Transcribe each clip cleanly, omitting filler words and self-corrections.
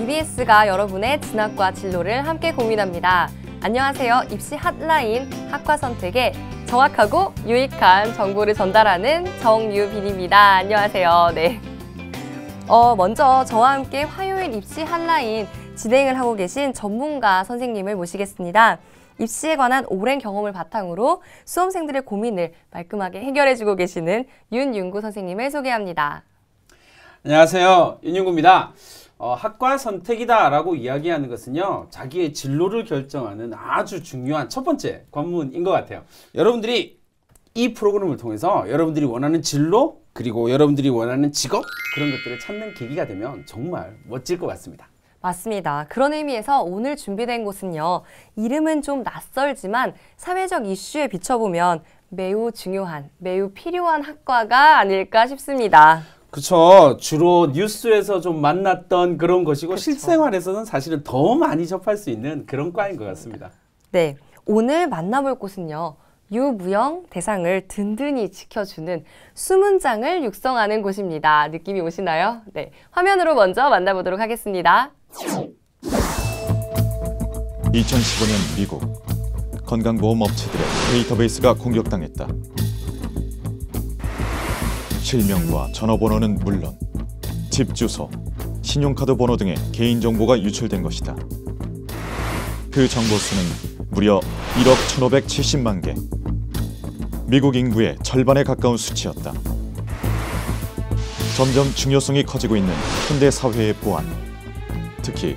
EBS가 여러분의 진학과 진로를 함께 고민합니다. 안녕하세요. 입시 핫라인 학과 선택에 정확하고 유익한 정보를 전달하는 정유빈입니다. 안녕하세요. 네. 먼저 저와 함께 화요일 입시 핫라인 진행을 하고 계신 전문가 선생님을 모시겠습니다. 입시에 관한 오랜 경험을 바탕으로 수험생들의 고민을 말끔하게 해결해주고 계시는 윤윤구 선생님을 소개합니다. 안녕하세요. 윤윤구입니다. 학과 선택이다라고 이야기하는 것은요, 자기의 진로를 결정하는 아주 중요한 첫 번째 관문인 것 같아요. 여러분들이 이 프로그램을 통해서 여러분들이 원하는 진로, 그리고 여러분들이 원하는 직업, 그런 것들을 찾는 계기가 되면 정말 멋질 것 같습니다. 맞습니다. 그런 의미에서 오늘 준비된 곳은요, 이름은 좀 낯설지만 사회적 이슈에 비춰보면 매우 중요한, 매우 필요한 학과가 아닐까 싶습니다. 그렇죠. 주로 뉴스에서 좀 만났던 그런 것이고, 그쵸. 실생활에서는 사실은 더 많이 접할 수 있는 그런 과인 것 같습니다. 네, 오늘 만나볼 곳은요, 유무형 대상을 든든히 지켜주는 수문장을 육성하는 곳입니다. 느낌이 오시나요? 네, 화면으로 먼저 만나보도록 하겠습니다. 2015년 미국 건강보험 업체들의 데이터베이스가 공격당했다. 실명과 전화번호는 물론 집 주소, 신용카드 번호 등의 개인정보가 유출된 것이다. 그 정보 수는 무려 1억 1,570만 개. 미국 인구의 절반에 가까운 수치였다. 점점 중요성이 커지고 있는 현대 사회의 보안, 특히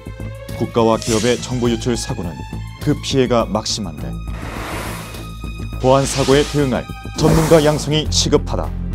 국가와 기업의 정보 유출 사고는 그 피해가 막심한데, 보안 사고에 대응할 전문가 양성이 시급하다.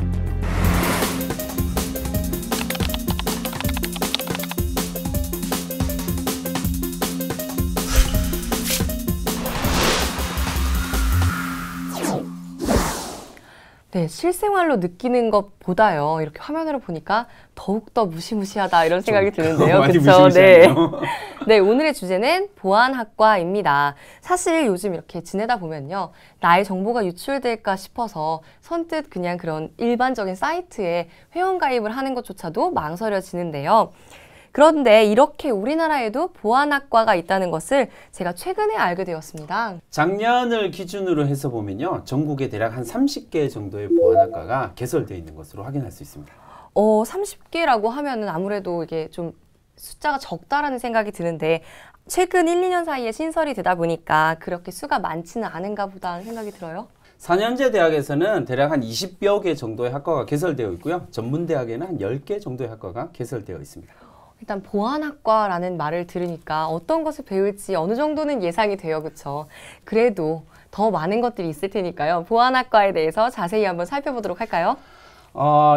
네, 실생활로 느끼는 것보다요, 이렇게 화면으로 보니까 더욱더 무시무시하다 이런 생각이 드는데요. 많이 그쵸? 무시무시하네요. 네, 오늘의 주제는 보안학과입니다. 사실 요즘 이렇게 지내다 보면요, 나의 정보가 유출될까 싶어서 선뜻 그냥 그런 일반적인 사이트에 회원가입을 하는 것조차도 망설여지는데요. 그런데 이렇게 우리나라에도 보안학과가 있다는 것을 제가 최근에 알게 되었습니다. 작년을 기준으로 해서 보면요, 전국에 대략 한 30개 정도의 보안학과가 개설되어 있는 것으로 확인할 수 있습니다. 30개라고 하면은 아무래도 이게 좀 숫자가 적다라는 생각이 드는데, 최근 1, 2년 사이에 신설이 되다 보니까 그렇게 수가 많지는 않은가 보다 하는 생각이 들어요. 4년제 대학에서는 대략 한 20여 개 정도의 학과가 개설되어 있고요. 전문대학에는 한 10개 정도의 학과가 개설되어 있습니다. 일단 보안학과라는 말을 들으니까 어떤 것을 배울지 어느 정도는 예상이 돼요. 그렇죠? 그래도 더 많은 것들이 있을 테니까요. 보안학과에 대해서 자세히 한번 살펴보도록 할까요?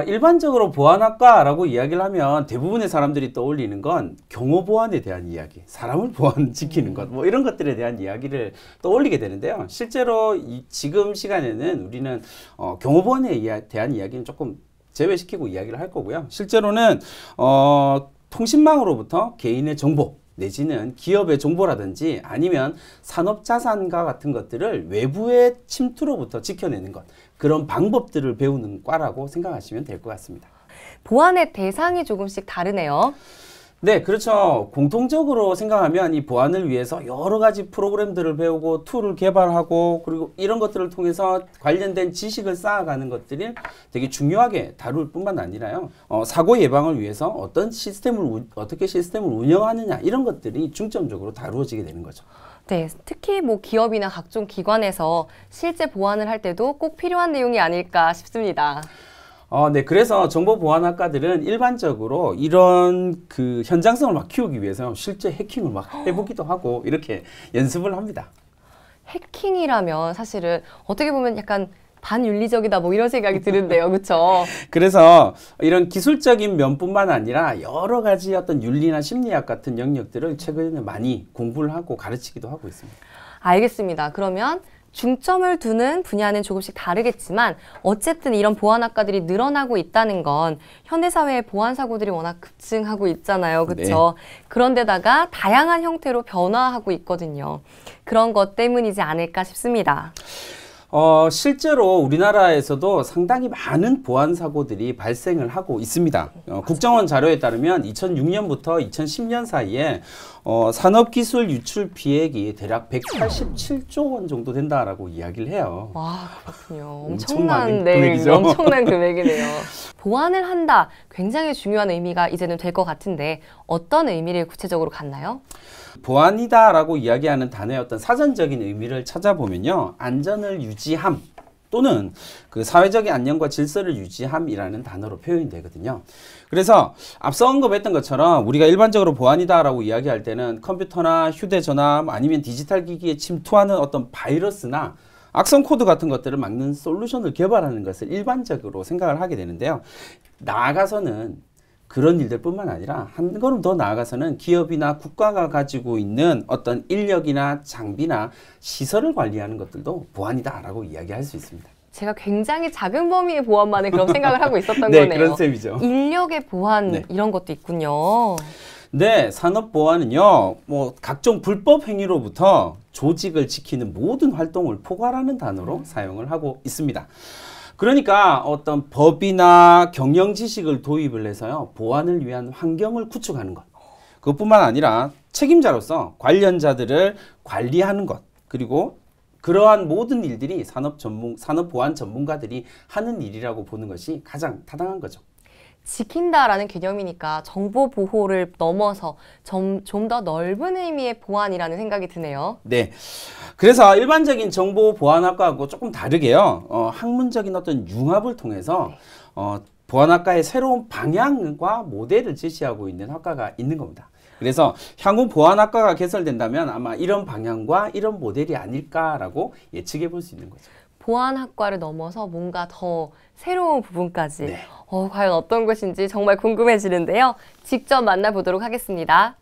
일반적으로 보안학과라고 이야기를 하면 대부분의 사람들이 떠올리는 건 경호보안에 대한 이야기, 사람을 보안지키는 것, 뭐 이런 것들에 대한 이야기를 떠올리게 되는데요. 실제로 지금 시간에는 우리는 경호보안에 대한 이야기는 조금 제외시키고 이야기를 할 거고요. 실제로는 통신망으로부터 개인의 정보 내지는 기업의 정보라든지 아니면 산업자산과 같은 것들을 외부의 침투로부터 지켜내는 것, 그런 방법들을 배우는 과라고 생각하시면 될 것 같습니다. 보안의 대상이 조금씩 다르네요. 네, 그렇죠. 공통적으로 생각하면 이 보안을 위해서 여러 가지 프로그램들을 배우고 툴을 개발하고, 그리고 이런 것들을 통해서 관련된 지식을 쌓아가는 것들이 되게 중요하게 다룰 뿐만 아니라요, 사고 예방을 위해서 어떻게 시스템을 운영하느냐, 이런 것들이 중점적으로 다루어지게 되는 거죠. 네, 특히 뭐 기업이나 각종 기관에서 실제 보안을 할 때도 꼭 필요한 내용이 아닐까 싶습니다. 네, 그래서 정보보안학과들은 일반적으로 이런 그 현장성을 막 키우기 위해서 실제 해킹을 막 해보기도 하고 이렇게 연습을 합니다. 해킹이라면 사실은 어떻게 보면 약간 반윤리적이다 뭐 이런 생각이 드는데요. 그렇죠? 그래서 이런 기술적인 면뿐만 아니라 여러 가지 어떤 윤리나 심리학 같은 영역들을 최근에 많이 공부를 하고 가르치기도 하고 있습니다. 알겠습니다. 그러면 중점을 두는 분야는 조금씩 다르겠지만 어쨌든 이런 보안학과들이 늘어나고 있다는 건 현대사회의 보안사고들이 워낙 급증하고 있잖아요. 그렇죠? 네. 그런데다가 다양한 형태로 변화하고 있거든요. 그런 것 때문이지 않을까 싶습니다. 실제로 우리나라에서도 상당히 많은 보안 사고들이 발생을 하고 있습니다. 국정원 자료에 따르면 2006년부터 2010년 사이에 산업기술 유출 피해액이 대략 187조 원 정도 된다라고 이야기를 해요. 와, 그렇군요. 엄청난 네, 금액이죠. 엄청난 금액이네요. 보안을 한다, 굉장히 중요한 의미가 이제는 될 것 같은데 어떤 의미를 구체적으로 갖나요? 보안이다라고 이야기하는 단어의 어떤 사전적인 의미를 찾아보면요, 안전을 유지함 또는 그 사회적인 안녕과 질서를 유지함이라는 단어로 표현이 되거든요. 그래서 앞서 언급했던 것처럼 우리가 일반적으로 보안이다라고 이야기할 때는 컴퓨터나 휴대전화 아니면 디지털 기기에 침투하는 어떤 바이러스나 악성 코드 같은 것들을 막는 솔루션을 개발하는 것을 일반적으로 생각을 하게 되는데요. 나아가서는 그런 일들뿐만 아니라 한 걸음 더 나아가서는 기업이나 국가가 가지고 있는 어떤 인력이나 장비나 시설을 관리하는 것들도 보안이다라고 이야기할 수 있습니다. 제가 굉장히 작은 범위의 보안만을 그런 생각을 하고 있었던 네, 거네요. 그런 셈이죠. 인력의 보안 네. 이런 것도 있군요. 네, 산업보안은요, 각종 불법 행위로부터 조직을 지키는 모든 활동을 포괄하는 단어로 사용을 하고 있습니다. 그러니까 어떤 법이나 경영 지식을 도입을 해서요, 보안을 위한 환경을 구축하는 것. 그것뿐만 아니라 책임자로서 관련자들을 관리하는 것. 그리고 그러한 모든 일들이 산업보안 전문가들이 하는 일이라고 보는 것이 가장 타당한 거죠. 지킨다라는 개념이니까 정보 보호를 넘어서 좀 더 넓은 의미의 보안이라는 생각이 드네요. 네. 그래서 일반적인 정보보안학과하고 조금 다르게요. 학문적인 어떤 융합을 통해서 보안학과의 새로운 방향과 모델을 제시하고 있는 학과가 있는 겁니다. 그래서 향후 보안학과가 개설된다면 아마 이런 방향과 이런 모델이 아닐까라고 예측해 볼 수 있는 거죠. 보안학과를 넘어서 뭔가 더 새로운 부분까지 네. 과연 어떤 것인지 정말 궁금해지는데요. 직접 만나보도록 하겠습니다.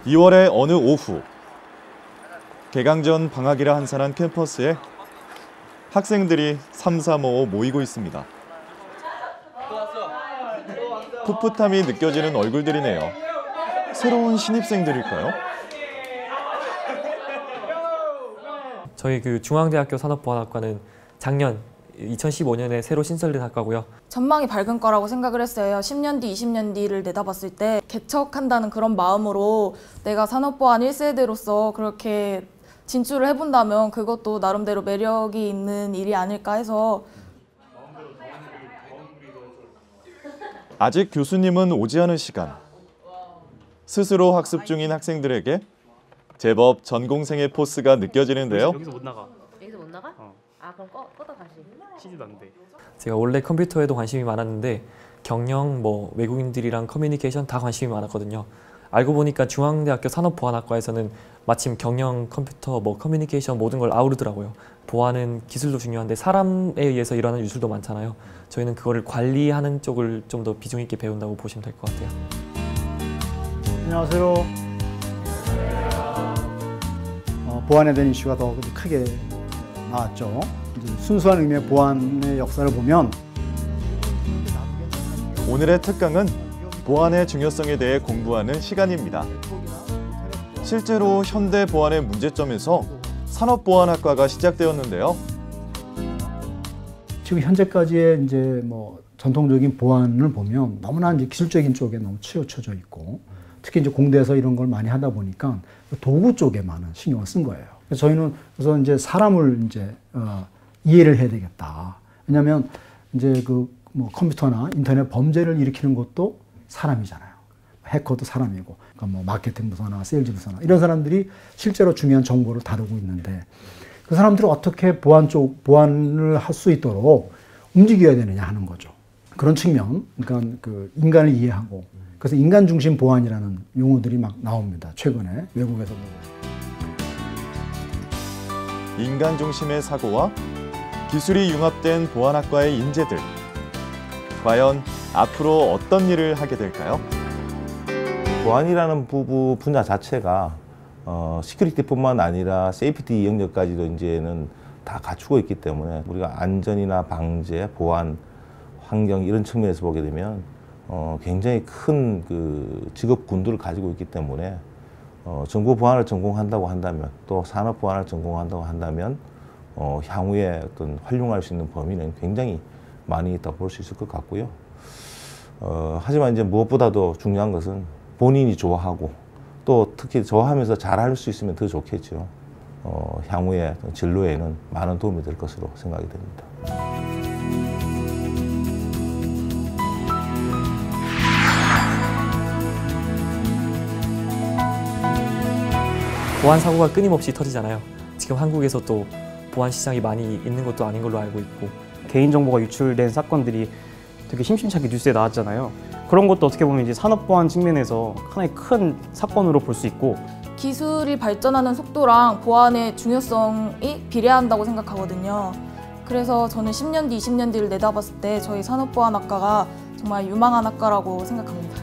(2월의) 어느 오후 개강 전 방학이라 한산한 캠퍼스에 학생들이 삼삼오오 모이고 있습니다. 풋풋함이 느껴지는 얼굴들이네요. 새로운 신입생들일까요? 저희 그 중앙대학교 산업보안학과는 작년 2015년에 새로 신설된 학과고요. 전망이 밝은 거라고 생각을 했어요. 10년 뒤, 20년 뒤를 내다봤을 때 개척한다는 그런 마음으로 내가 산업보안 1세대로서 그렇게 진출을 해본다면 그것도 나름대로 매력이 있는 일이 아닐까 해서. 아직 교수님은 오지 않은 시간. 스스로 학습 중인 학생들에게 제법 전공생의 포스가 느껴지는데요. 여기서 못 나가. 여기서 못 나가? 아 그럼 꺼다 다시. 시지도 안 돼. 제가 원래 컴퓨터에도 관심이 많았는데 경영, 외국인들이랑 커뮤니케이션 다 관심이 많았거든요. 알고 보니까 중앙대학교 산업보안학과에서는 마침 경영, 컴퓨터, 커뮤니케이션 모든 걸 아우르더라고요. 보안은 기술도 중요한데 사람에 의해서 일어나는 유술도 많잖아요. 저희는 그거를 관리하는 쪽을 좀 더 비중 있게 배운다고 보시면 될 것 같아요. 안녕하세요. 보안에 대한 이슈가 더 크게 나왔죠. 이제 순수한 의미의 보안의 역사를 보면 오늘의 특강은 보안의 중요성에 대해 공부하는 시간입니다. 실제로 현대 보안의 문제점에서 산업보안학과가 시작되었는데요. 지금 현재까지의 이제 전통적인 보안을 보면 너무나 이제 기술적인 쪽에 너무 치우쳐져 있고, 특히 이제 공대에서 이런 걸 많이 하다 보니까 도구 쪽에 많은 신경을 쓴 거예요. 그래서 저희는 이제 사람을 이제 이해를 해야 되겠다. 왜냐하면 이제 컴퓨터나 인터넷 범죄를 일으키는 것도 사람이잖아요. 해커도 사람이고, 그러니까 마케팅 부서나 세일즈 부서나 이런 사람들이 실제로 중요한 정보를 다루고 있는데 그 사람들을 어떻게 보안을 할 수 있도록 움직여야 되느냐 하는 거죠. 그런 측면, 그러니까 그 인간을 이해하고, 그래서 인간 중심 보안이라는 용어들이 막 나옵니다. 최근에 외국에서. 인간 중심의 사고와 기술이 융합된 보안학과의 인재들. 과연 앞으로 어떤 일을 하게 될까요? 보안이라는 분야 자체가 시큐리티뿐만 아니라 세이프티 영역까지도 이제는 다 갖추고 있기 때문에 우리가 안전이나 방제, 보안, 환경 이런 측면에서 보게 되면 굉장히 큰 그 직업 군들을 가지고 있기 때문에 정보 보안을 전공한다고 한다면 또 산업 보안을 전공한다고 한다면 향후에 어떤 활용할 수 있는 범위는 굉장히 많이 있다고 볼 수 있을 것 같고요. 하지만 이제 무엇보다도 중요한 것은 본인이 좋아하고 또 특히 좋아하면서 잘할 수 있으면 더 좋겠죠. 향후에 진로에는 많은 도움이 될 것으로 생각이 됩니다. 보안 사고가 끊임없이 터지잖아요. 지금 한국에서 또 보안 시장이 많이 있는 것도 아닌 걸로 알고 있고 개인정보가 유출된 사건들이 되게 심심찮게 뉴스에 나왔잖아요. 그런 것도 어떻게 보면 이제 산업보안 측면에서 하나의 큰 사건으로 볼 수 있고 기술이 발전하는 속도랑 보안의 중요성이 비례한다고 생각하거든요. 그래서 저는 10년 뒤, 20년 뒤를 내다봤을 때 저희 산업보안학과가 정말 유망한 학과라고 생각합니다.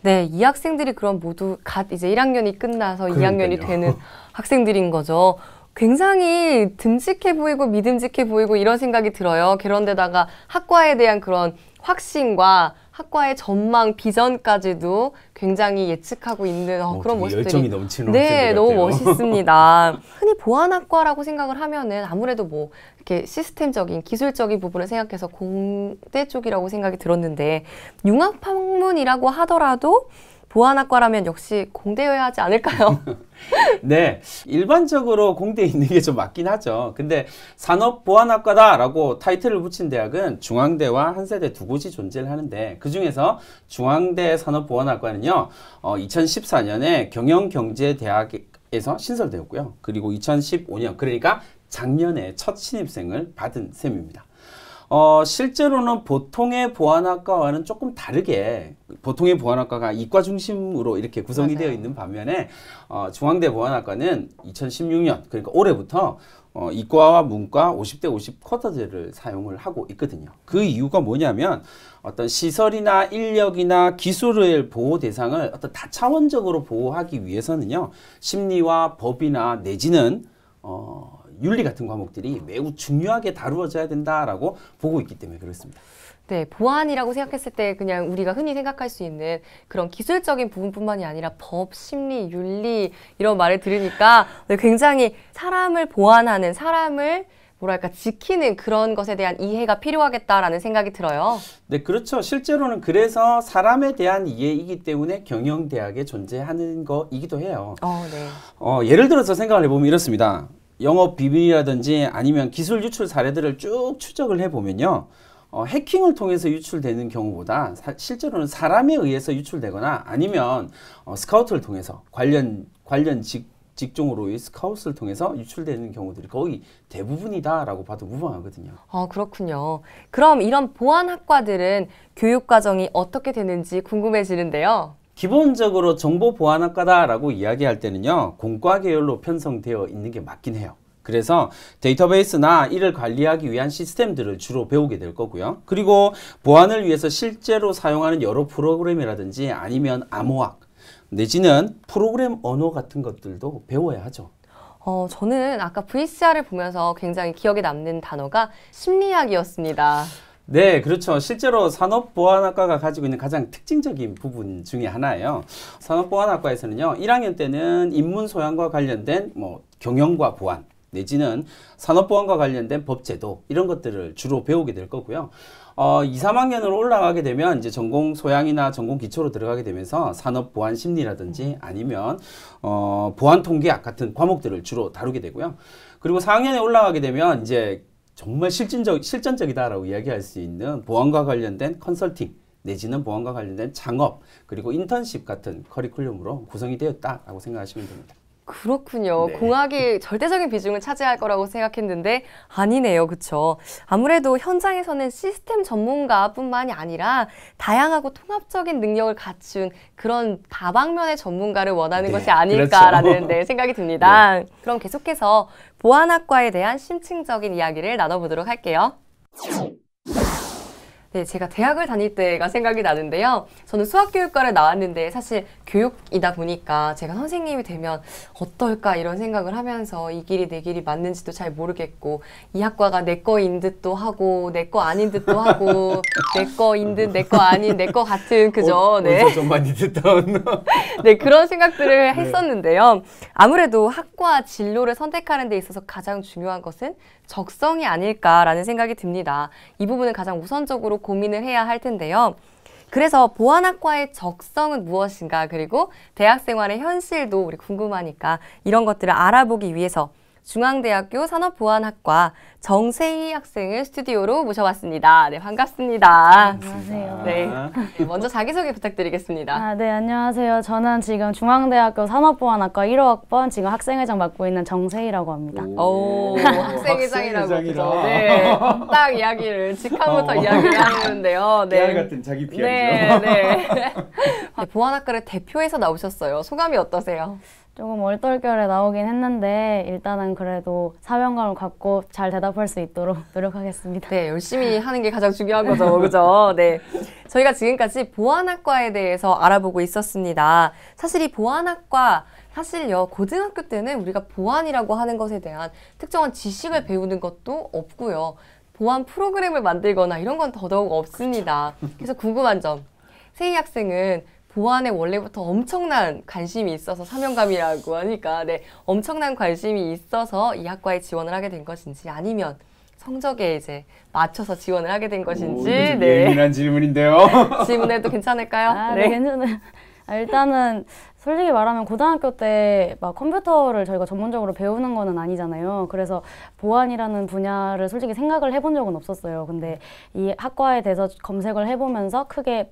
네, 이 학생들이 그럼 모두 갓 이제 1학년이 끝나서 그러니까요. 2학년이 되는 학생들인 거죠. 굉장히 듬직해 보이고 믿음직해 보이고 이런 생각이 들어요. 그런데다가 학과에 대한 그런 확신과 학과의 전망, 비전까지도 굉장히 예측하고 있는 그런 모습들이 열정이 넘치는 네, 학생들 너무 같아요. 멋있습니다. 흔히 보안학과라고 생각을 하면은 아무래도 뭐 이렇게 시스템적인 기술적인 부분을 생각해서 공대 쪽이라고 생각이 들었는데 융합학문이라고 하더라도 보안학과라면 역시 공대여야 하지 않을까요? 네, 일반적으로 공대에 있는 게 좀 맞긴 하죠. 근데 산업보안학과다라고 타이틀을 붙인 대학은 중앙대와 한세대 두 곳이 존재를 하는데 그중에서 중앙대 산업보안학과는요, 2014년에 경영경제대학에서 신설되었고요. 그리고 2015년, 그러니까 작년에 첫 신입생을 받은 셈입니다. 실제로는 보통의 보안학과와는 조금 다르게 보통의 보안학과가 이과 중심으로 이렇게 구성이 맞아요. 되어 있는 반면에 중앙대 보안학과는 2016년 그러니까 올해부터 이과와 문과 50대 50 쿼터제를 사용을 하고 있거든요. 그 이유가 뭐냐면 어떤 시설이나 인력이나 기술의 보호 대상을 어떤 다차원적으로 보호하기 위해서는요, 심리와 법이나 내지는 윤리 같은 과목들이 매우 중요하게 다루어져야 된다라고 보고 있기 때문에 그렇습니다. 네, 보안이라고 생각했을 때 그냥 우리가 흔히 생각할 수 있는 그런 기술적인 부분뿐만이 아니라 법, 심리, 윤리 이런 말을 들으니까 굉장히 사람을 보안하는, 사람을 뭐랄까 지키는 그런 것에 대한 이해가 필요하겠다라는 생각이 들어요. 네, 그렇죠. 실제로는 그래서 사람에 대한 이해이기 때문에 경영대학에 존재하는 거이기도 해요. 네. 예를 들어서 생각을 해보면 이렇습니다. 영업 비밀이라든지 아니면 기술 유출 사례들을 쭉 추적을 해보면요. 해킹을 통해서 유출되는 경우보다 실제로는 사람에 의해서 유출되거나 아니면 스카우트를 통해서 관련 직종으로의 스카우트를 통해서 유출되는 경우들이 거의 대부분이다라고 봐도 무방하거든요. 그렇군요. 그럼 이런 보안학과들은 교육과정이 어떻게 되는지 궁금해지는데요. 기본적으로 정보보안학과다라고 이야기할 때는요, 공과 계열로 편성되어 있는 게 맞긴 해요. 그래서 데이터베이스나 이를 관리하기 위한 시스템들을 주로 배우게 될 거고요. 그리고 보안을 위해서 실제로 사용하는 여러 프로그램이라든지 아니면 암호학 내지는 프로그램 언어 같은 것들도 배워야 하죠. 저는 아까 VCR을 보면서 굉장히 기억에 남는 단어가 심리학이었습니다. 네, 그렇죠. 실제로 산업보안학과가 가지고 있는 가장 특징적인 부분 중에 하나예요. 산업보안학과에서는요, 1학년 때는 인문소양과 관련된 경영과 보안, 내지는 산업보안과 관련된 법제도 이런 것들을 주로 배우게 될 거고요. 2, 3학년으로 올라가게 되면 이제 전공 소양이나 전공 기초로 들어가게 되면서 산업보안 심리라든지 아니면 보안 통계학 같은 과목들을 주로 다루게 되고요. 그리고 4학년에 올라가게 되면 이제 정말 실전적이다라고 이야기할 수 있는 보안과 관련된 컨설팅 내지는 보안과 관련된 창업 그리고 인턴십 같은 커리큘럼으로 구성이 되었다라고 생각하시면 됩니다. 그렇군요. 네. 공학이 절대적인 비중을 차지할 거라고 생각했는데 아니네요. 그렇죠. 아무래도 현장에서는 시스템 전문가뿐만이 아니라 다양하고 통합적인 능력을 갖춘 그런 다방면의 전문가를 원하는 네, 것이 아닐까라는 그렇죠. 생각이 듭니다. 그럼 계속해서 보안학과에 대한 심층적인 이야기를 나눠보도록 할게요. 네, 제가 대학을 다닐 때가 생각이 나는데요. 저는 수학교육과를 나왔는데 사실 교육이다 보니까 제가 선생님이 되면 어떨까 이런 생각을 하면서 이 길이 내 길이 맞는지도 잘 모르겠고 이 학과가 내 거인 듯도 하고 내 거 아닌 듯도 하고 내 거인 듯 내 거 아닌 내 거 같은 그죠? 네. 어디서 좀 많이 듣던 네, 그런 생각들을 했었는데요. 아무래도 학과 진로를 선택하는 데 있어서 가장 중요한 것은 적성이 아닐까라는 생각이 듭니다. 이 부분은 가장 우선적으로 고민을 해야 할 텐데요. 그래서 보안학과의 적성은 무엇인가, 그리고 대학 생활의 현실도 우리 궁금하니까 이런 것들을 알아보기 위해서 중앙대학교 산업보안학과 정세희 학생을 스튜디오로 모셔봤습니다. 네, 반갑습니다. 안녕하세요. 네, 먼저 자기소개 부탁드리겠습니다. 네, 안녕하세요. 저는 지금 중앙대학교 산업보안학과 1호학번 지금 학생회장 맡고 있는 정세희라고 합니다. 오, 학생회장이라고. 그죠? 네, 딱 이야기를 직함부터 이야기를 하는데요. 네. 깨알 같은 자기 PR이죠. 네, 네. 네, 보안학과를 대표해서 나오셨어요. 소감이 어떠세요? 조금 얼떨결에 나오긴 했는데 일단은 그래도 사명감을 갖고 잘 대답할 수 있도록 노력하겠습니다. 네, 열심히 하는 게 가장 중요한 거죠. 그죠? 네. 저희가 지금까지 보안학과에 대해서 알아보고 있었습니다. 사실 이 보안학과, 사실요, 고등학교 때는 우리가 보안이라고 하는 것에 대한 특정한 지식을 배우는 것도 없고요. 보안 프로그램을 만들거나 이런 건 더더욱 없습니다. 그래서 궁금한 점, 세희 학생은 보안에 원래부터 엄청난 관심이 있어서, 사명감이라고 하니까 네, 엄청난 관심이 있어서 이 학과에 지원을 하게 된 것인지, 아니면 성적에 이제 맞춰서 지원을 하게 된 것인지. 네. 예민한 질문인데요. 질문해도 괜찮을까요? 네, 괜찮아요. 일단은 솔직히 말하면 고등학교 때 막 컴퓨터를 저희가 전문적으로 배우는 거는 아니잖아요. 그래서 보안이라는 분야를 솔직히 생각을 해본 적은 없었어요. 근데 이 학과에 대해서 검색을 해보면서 크게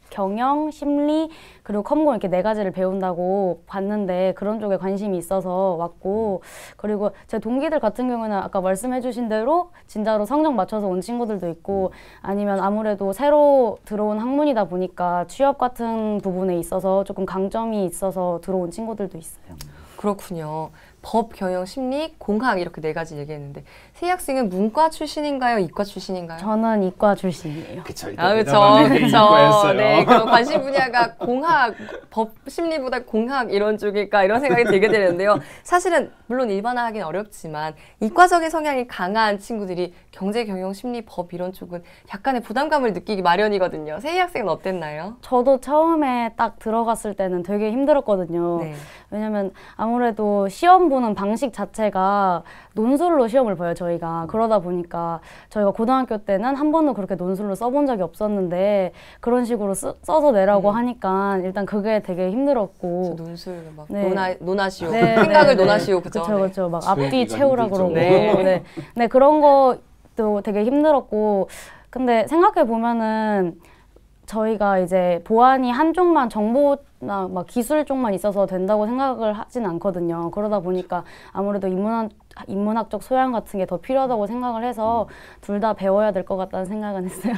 경영, 심리, 그리고 컴공 이렇게 4가지를 배운다고 봤는데 그런 쪽에 관심이 있어서 왔고, 그리고 제 동기들 같은 경우는 아까 말씀해 주신 대로 진짜로 성적 맞춰서 온 친구들도 있고, 아니면 아무래도 새로 들어온 학문이다 보니까 취업 같은 부분에 있어서 조금 강점이 있어서 들어온 친구들도 있어요. 그렇군요. 법, 경영, 심리, 공학 이렇게 4가지 얘기했는데, 세희 학생은 문과 출신인가요? 이과 출신인가요? 저는 이과 출신이에요. 그쵸. 그렇죠. 네, 그럼 관심 분야가 공학, 법, 심리보다 공학 이런 쪽일까 이런 생각이 들게 되는데요. 사실은 물론 일반화하기는 어렵지만 이과적인 성향이 강한 친구들이 경제, 경영, 심리, 법 이런 쪽은 약간의 부담감을 느끼기 마련이거든요. 세희 학생은 어땠나요? 저도 처음에 딱 들어갔을 때는 되게 힘들었거든요. 네. 왜냐면 아무래도 시험 보는 방식 자체가 논술로 시험을 봐요, 저희가. 그러다 보니까 저희가 고등학교 때는 한 번도 그렇게 논술로 써본 적이 없었는데 그런 식으로 써서 내라고 하니까 일단 그게 되게 힘들었고. 논술 막 네. 논하시오. 네, 생각을 네, 논하시오. 그죠? 그렇죠. 막 앞뒤 채우라 그러고. 네. 네, 그런 것도 되게 힘들었고. 근데 생각해 보면은 저희가 이제 보안이 한쪽만 정보나 막 기술 쪽만 있어서 된다고 생각을 하진 않거든요. 그러다 보니까 아무래도 인문학적 소양 같은 게 더 필요하다고 생각을 해서 둘 다 배워야 될 것 같다는 생각은 했어요.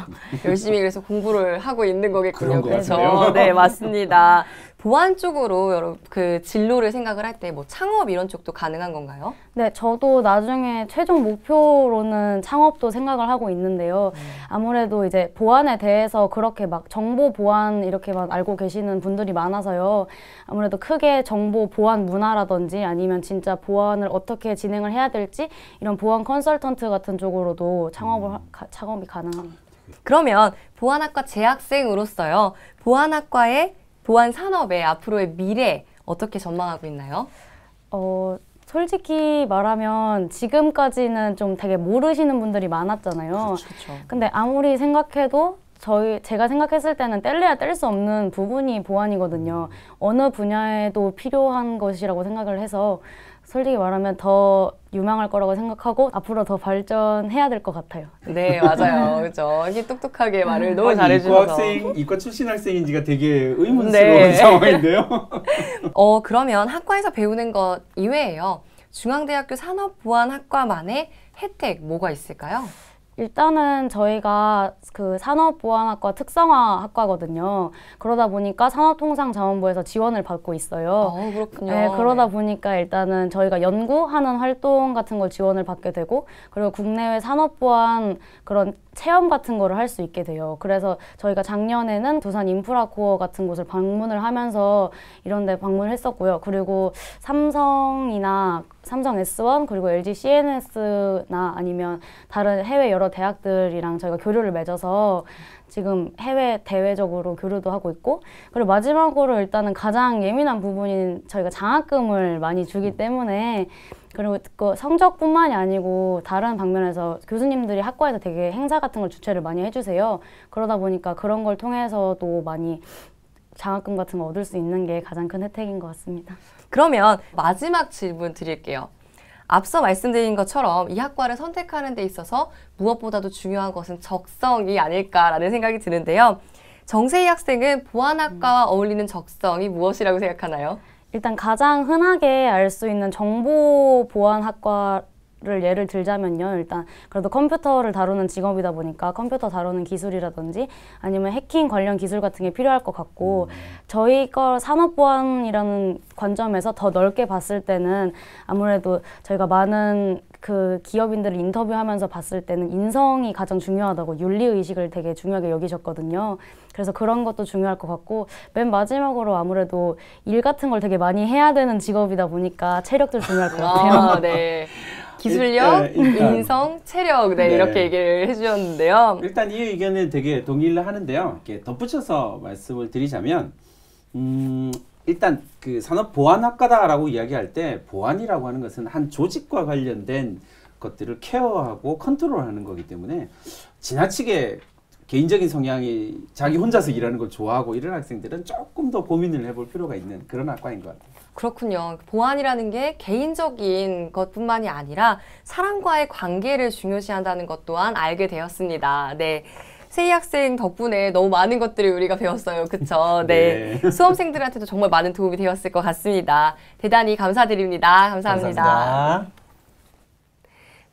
열심히 그래서 공부를 하고 있는 거겠군요. 그런 것 그렇죠? 같아요. 네, 맞습니다. 보안 쪽으로 여러 그 진로를 생각을 할 때 뭐 창업 이런 쪽도 가능한 건가요? 네, 저도 나중에 최종 목표로는 창업도 생각을 하고 있는데요. 아무래도 이제 보안에 대해서 그렇게 막 정보 보안 이렇게만 알고 계시는 분들이 많아서요. 아무래도 크게 정보 보안 문화라든지 아니면 진짜 보안을 어떻게 진행을 해야 될지 이런 보안 컨설턴트 같은 쪽으로도 창업이 가능합니다. 그러면 보안학과 재학생으로서요. 보안학과의 보안 산업의 앞으로의 미래 어떻게 전망하고 있나요? 솔직히 말하면 지금까지는 좀 되게 모르시는 분들이 많았잖아요. 그렇죠. 근데 아무리 생각해도 제가 생각했을 때는 뗄래야 뗄 수 없는 부분이 보안이거든요. 어느 분야에도 필요한 것이라고 생각을 해서 솔직히 말하면 더 유망할 거라고 생각하고 앞으로 더 발전해야 될 것 같아요. 네, 맞아요. 그렇죠. 이게 똑똑하게 말을 너무 잘해주셔서. 이과 출신 학생인지가 되게 의문스러운 상황인데요. 그러면 학과에서 배우는 것 이외에요. 중앙대학교 산업보안학과만의 혜택 뭐가 있을까요? 일단은 저희가 그 산업보안학과 특성화 학과거든요. 그러다 보니까 산업통상자원부에서 지원을 받고 있어요. 그렇군요. 네, 그러다 보니까 일단은 저희가 연구하는 활동 같은 걸 지원을 받게 되고, 그리고 국내외 산업보안 그런 체험 같은 거를 할 수 있게 돼요. 그래서 저희가 작년에는 두산 인프라코어 같은 곳을 방문을 하면서 이런 데 방문을 했었고요. 그리고 삼성이나 삼성 S1 그리고 LG CNS나 아니면 다른 해외 여러 대학들이랑 저희가 교류를 맺어서 지금 해외 대외적으로 교류도 하고 있고, 그리고 마지막으로 일단은 가장 예민한 부분인 저희가 장학금을 많이 주기 때문에, 그리고 그 성적뿐만이 아니고 다른 방면에서 교수님들이 학과에서 되게 행사 같은 걸 주최를 많이 해주세요. 그러다 보니까 그런 걸 통해서도 많이 장학금 같은 거 얻을 수 있는 게 가장 큰 혜택인 것 같습니다. 그러면 마지막 질문 드릴게요. 앞서 말씀드린 것처럼 이 학과를 선택하는 데 있어서 무엇보다도 중요한 것은 적성이 아닐까라는 생각이 드는데요. 정세희 학생은 보안학과와 어울리는 적성이 무엇이라고 생각하나요? 일단 가장 흔하게 알 수 있는 정보보안학과를 예를 들자면요. 일단 그래도 컴퓨터를 다루는 직업이다 보니까 컴퓨터 다루는 기술이라든지 아니면 해킹 관련 기술 같은 게 필요할 것 같고, 저희 거 산업보안이라는 관점에서 더 넓게 봤을 때는 아무래도 저희가 많은 그 기업인들을 인터뷰하면서 봤을 때는 인성이 가장 중요하다고, 윤리의식을 되게 중요하게 여기셨거든요. 그래서 그런 것도 중요할 것 같고, 맨 마지막으로 아무래도 일 같은 걸 되게 많이 해야 되는 직업이다 보니까 체력도 중요할 것 같아요. 네. 기술력, 인성, 체력 이렇게 얘기를 해주셨는데요. 일단 이 의견에 되게 동의를 하는데요. 이렇게 덧붙여서 말씀을 드리자면 일단 그 산업보안학과다라고 이야기할 때 보안이라고 하는 것은 한 조직과 관련된 것들을 케어하고 컨트롤하는 거기 때문에 지나치게 개인적인 성향이 자기 혼자서 일하는 걸 좋아하고 이런 학생들은 조금 더 고민을 해볼 필요가 있는 그런 학과인 것 같아요. 그렇군요. 보안이라는 게 개인적인 것뿐만이 아니라 사람과의 관계를 중요시한다는 것 또한 알게 되었습니다. 네. 세희 학생 덕분에 너무 많은 것들을 우리가 배웠어요. 그쵸? 네. 수험생들한테도 정말 많은 도움이 되었을 것 같습니다. 대단히 감사드립니다. 감사합니다. 감사합니다.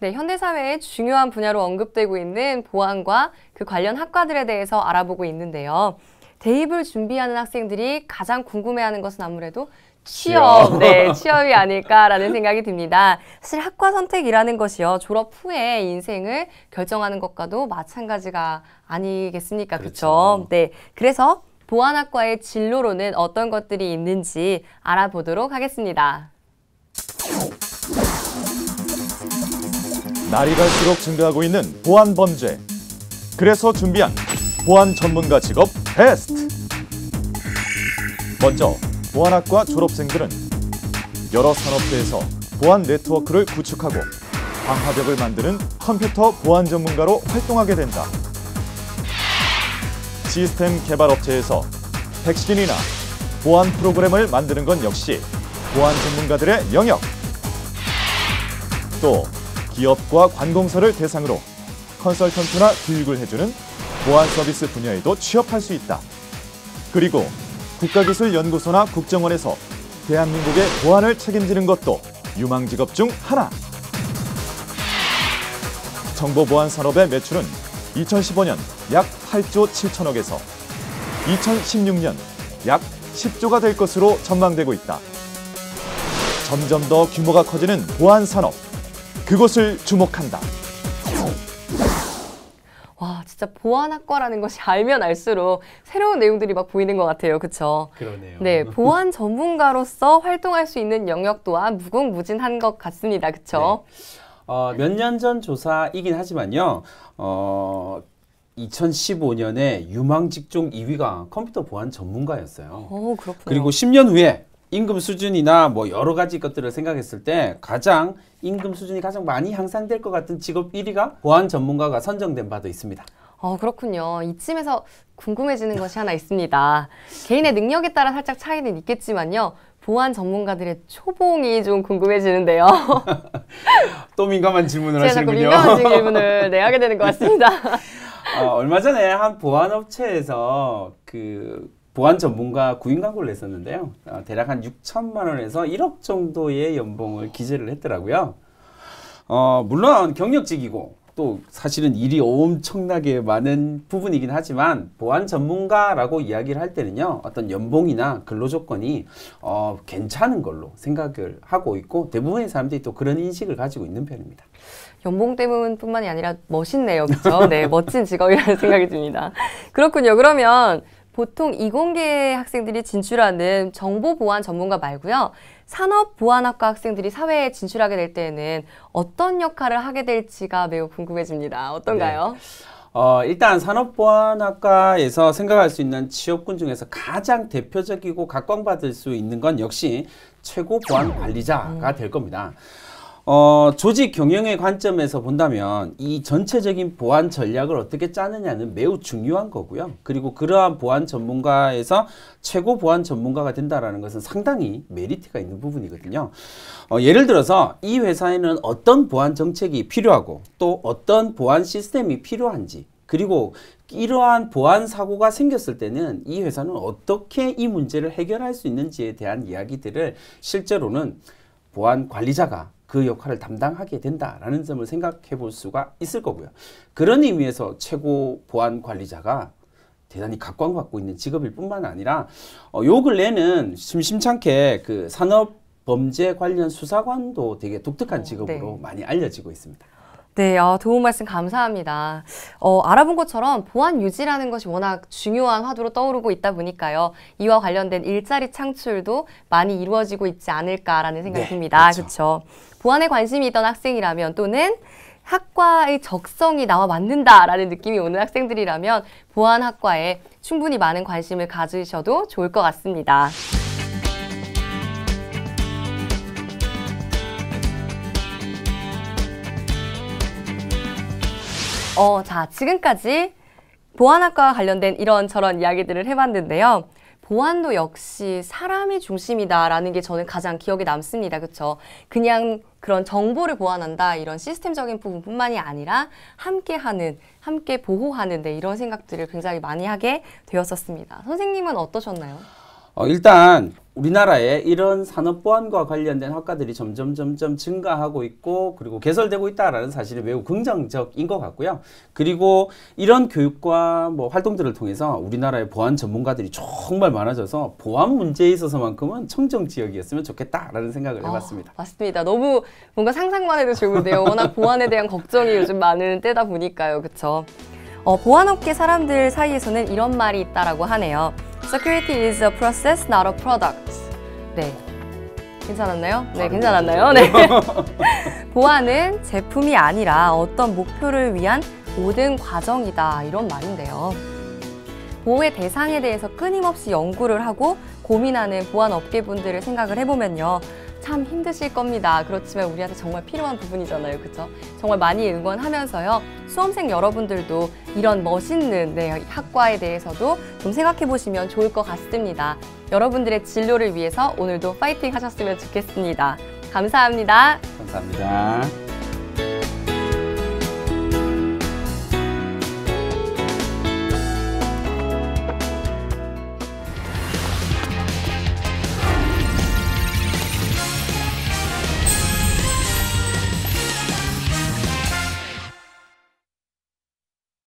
네, 현대사회의 중요한 분야로 언급되고 있는 보안과 그 관련 학과들에 대해서 알아보고 있는데요. 대입을 준비하는 학생들이 가장 궁금해하는 것은 아무래도 취업, 네, 취업이 아닐까라는 생각이 듭니다. 사실 학과 선택이라는 것이요, 졸업 후에 인생을 결정하는 것과도 마찬가지가 아니겠습니까? 그렇죠? 네, 그래서 보안학과의 진로로는 어떤 것들이 있는지 알아보도록 하겠습니다. 날이 갈수록 증가하고 있는 보안 범죄. 그래서 준비한 보안 전문가 직업 테스트. 먼저 보안학과 졸업생들은 여러 산업계에서 보안 네트워크를 구축하고 방화벽을 만드는 컴퓨터 보안 전문가로 활동하게 된다. 시스템 개발 업체에서 백신이나 보안 프로그램을 만드는 건 역시 보안 전문가들의 영역. 또 기업과 관공서를 대상으로 컨설턴트나 교육을 해주는 보안 서비스 분야에도 취업할 수 있다. 그리고 국가기술연구소나 국정원에서 대한민국의 보안을 책임지는 것도 유망 직업 중 하나. 정보보안 산업의 매출은 2015년 약 8조 7천억에서 2016년 약 10조가 될 것으로 전망되고 있다. 점점 더 규모가 커지는 보안 산업, 그곳을 주목한다. 와, 진짜 보안학과라는 것이 알면 알수록 새로운 내용들이 막 보이는 것 같아요. 그렇죠? 그러네요. 네, 보안 전문가로서 활동할 수 있는 영역 또한 무궁무진한 것 같습니다. 그렇죠? 네. 몇 년 전 조사이긴 하지만요. 2015년에 유망 직종 2위가 컴퓨터 보안 전문가였어요. 그렇군요. 그리고 10년 후에 임금 수준이나 뭐 여러 가지 것들을 생각했을 때 가장 임금 수준이 가장 많이 향상될 것 같은 직업 1위가 보안 전문가가 선정된 바도 있습니다. 그렇군요. 이쯤에서 궁금해지는 것이 하나 있습니다. 개인의 능력에 따라 살짝 차이는 있겠지만요. 보안 전문가들의 초봉이 좀 궁금해지는데요. 또 민감한 질문을 제가 자꾸 하시는군요. 민감한 질문을 하게 되는 것 같습니다. 얼마 전에 한 보안업체에서 그 보안 전문가 구인 광고를 냈었는데요. 대략 한 6천만 원에서 1억 정도의 연봉을 기재를 했더라고요. 물론 경력직이고 또 사실은 일이 엄청나게 많은 부분이긴 하지만 보안 전문가라고 이야기를 할 때는요, 어떤 연봉이나 근로 조건이 괜찮은 걸로 생각을 하고 있고 대부분의 사람들이 또 그런 인식을 가지고 있는 편입니다. 연봉 때문뿐만이 아니라 멋있네요. 그렇죠? 네, 멋진 직업이라는 생각이 듭니다. 그렇군요. 그러면 보통 이공계 학생들이 진출하는 정보보안 전문가 말고요. 산업보안학과 학생들이 사회에 진출하게 될 때에는 어떤 역할을 하게 될지가 매우 궁금해집니다. 어떤가요? 네. 일단 산업보안학과에서 생각할 수 있는 취업군 중에서 가장 대표적이고 각광받을 수 있는 건 역시 최고 보안 관리자가 될 겁니다. 조직 경영의 관점에서 본다면 이 전체적인 보안 전략을 어떻게 짜느냐는 매우 중요한 거고요. 그리고 그러한 보안 전문가에서 최고 보안 전문가가 된다는 것은 상당히 메리트가 있는 부분이거든요. 예를 들어서 이 회사에는 어떤 보안 정책이 필요하고 또 어떤 보안 시스템이 필요한지, 그리고 이러한 보안 사고가 생겼을 때는 이 회사는 어떻게 이 문제를 해결할 수 있는지에 대한 이야기들을 실제로는 보안 관리자가 그 역할을 담당하게 된다라는 점을 생각해 볼 수가 있을 거고요. 그런 의미에서 최고 보안 관리자가 대단히 각광받고 있는 직업일 뿐만 아니라 요 근래에는 심심찮게 그 산업범죄 관련 수사관도 되게 독특한 직업으로 많이 알려지고 있습니다. 네, 도움 말씀 감사합니다. 알아본 것처럼 보안 유지라는 것이 워낙 중요한 화두로 떠오르고 있다 보니까요. 이와 관련된 일자리 창출도 많이 이루어지고 있지 않을까라는 생각이 듭니다. 그렇죠. 보안에 관심이 있던 학생이라면 또는 학과의 적성이 나와 맞는다라는 느낌이 오는 학생들이라면 보안학과에 충분히 많은 관심을 가지셔도 좋을 것 같습니다. 자, 지금까지 보안학과와 관련된 이런저런 이야기들을 해봤는데요. 보안도 역시 사람이 중심이다라는 게 저는 가장 기억에 남습니다. 그렇죠? 그냥 그런 정보를 보완한다 이런 시스템적인 부분뿐만이 아니라 함께하는, 함께 보호하는 이런 생각들을 굉장히 많이 하게 되었었습니다. 선생님은 어떠셨나요? 일단 우리나라에 이런 산업보안과 관련된 학과들이 점점 증가하고 있고 그리고 개설되고 있다라는 사실이 매우 긍정적인 것 같고요. 그리고 이런 교육과 활동들을 통해서 우리나라의 보안 전문가들이 정말 많아져서 보안 문제에 있어서만큼은 청정 지역이었으면 좋겠다라는 생각을 해봤습니다. 맞습니다. 너무 뭔가 상상만 해도 좋은데요. 워낙 보안에 대한 걱정이 요즘 많은 때다 보니까요. 그렇죠? 보안업계 사람들 사이에서는 이런 말이 있다라고 하네요. Security is a process, not a product. 네. 괜찮았나요? 네, 괜찮았나요? 네. 보안은 제품이 아니라 어떤 목표를 위한 모든 과정이다. 이런 말인데요. 보호의 대상에 대해서 끊임없이 연구를 하고 고민하는 보안 업계분들을 생각을 해보면요. 참 힘드실 겁니다. 그렇지만 우리한테 정말 필요한 부분이잖아요. 그렇죠? 정말 많이 응원하면서요. 수험생 여러분들도 이런 멋있는 학과에 대해서도 좀 생각해 보시면 좋을 것 같습니다. 여러분들의 진로를 위해서 오늘도 파이팅 하셨으면 좋겠습니다. 감사합니다. 감사합니다.